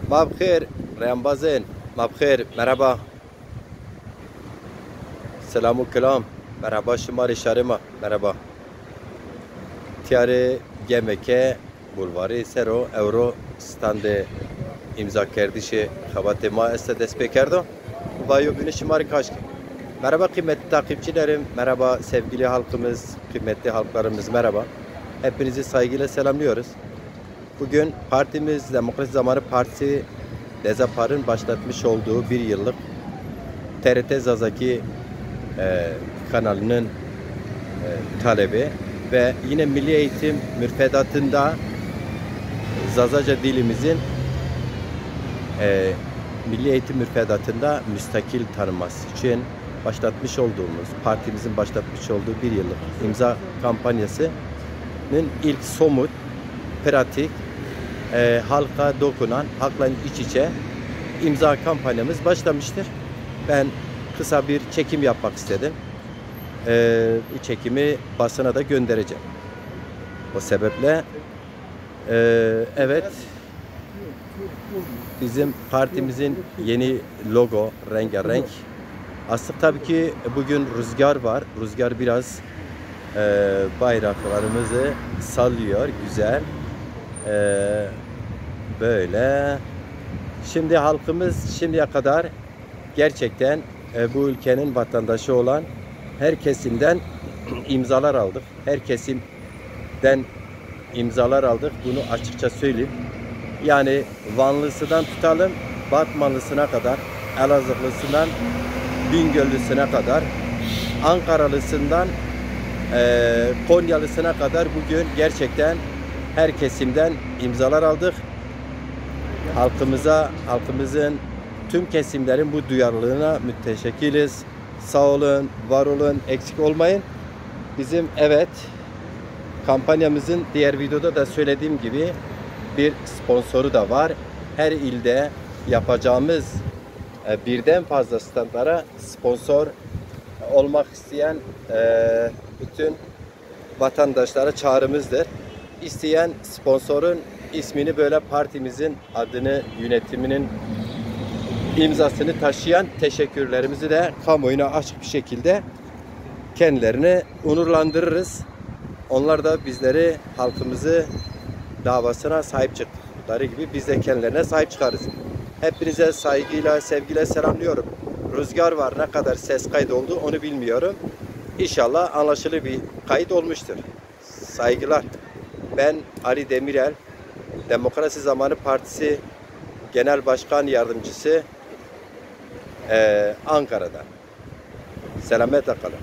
Mabkhair, Rambazin, Mabkhair, merhaba. Selamu kelam. Merhaba Şimari Şarima. Merhaba. Tiyari Gemeke Bulvarı Sero Euro stande imza kerdişi xabatı ma este despekerdo. Vayo günü Şimari Kaşki. Merhaba kıymetli takipçilerim. Merhaba sevgili halkımız, kıymetli halklarımız merhaba. Hepinizi saygıyla selamlıyoruz. Bugün partimiz Demokrasi Zamanı Partisi Dezapar'ın başlatmış olduğu bir yıllık TRT Zazaki kanalının talebi ve yine Milli Eğitim Müfredatında Zazaca dilimizin Milli Eğitim Müfredatında müstakil tanınması için başlatmış olduğumuz, partimizin başlatmış olduğu bir yıllık imza kampanyasının ilk somut, pratik, halka dokunan, halkla iç içe imza kampanyamız başlamıştır. Ben kısa bir çekim yapmak istedim. Bu çekimi basına da göndereceğim. O sebeple evet, bizim partimizin yeni logo rengarenk. Aslında tabii ki bugün rüzgar var. Rüzgar biraz bayraklarımızı sallıyor. Güzel. Böyle. Şimdi halkımız şimdiye kadar gerçekten bu ülkenin vatandaşı olan her kesimden imzalar aldık. Her kesimden imzalar aldık. Bunu açıkça söyleyeyim. Yani Vanlısından tutalım, Batmanlısına kadar, Elazığlısından Bingöllüsüne kadar, Ankaralısından Konyalısına kadar bugün gerçekten her kesimden imzalar aldık. Halkımızın tüm kesimlerin bu duyarlılığına müteşekkiriz. Sağ olun, var olun, eksik olmayın. Bizim evet kampanyamızın diğer videoda da söylediğim gibi bir sponsoru da var. Her ilde yapacağımız birden fazla standlara sponsor olmak isteyen bütün vatandaşlara çağrımızdır. İsteyen sponsorun ismini böyle partimizin adını, yönetiminin imzasını taşıyan teşekkürlerimizi de kamuoyuna açık bir şekilde kendilerini onurlandırırız. Onlar da bizleri, halkımızı davasına sahip çıktıkları gibi biz de kendilerine sahip çıkarız. Hepinize saygıyla, sevgiyle selamlıyorum. Rüzgar var, ne kadar ses kaydı oldu onu bilmiyorum. İnşallah anlaşılır bir kayıt olmuştur. Saygılar. Ben Ali Demirel, Demokrasi Zamanı Partisi Genel Başkan Yardımcısı Ankara'dan. Selametle kalın.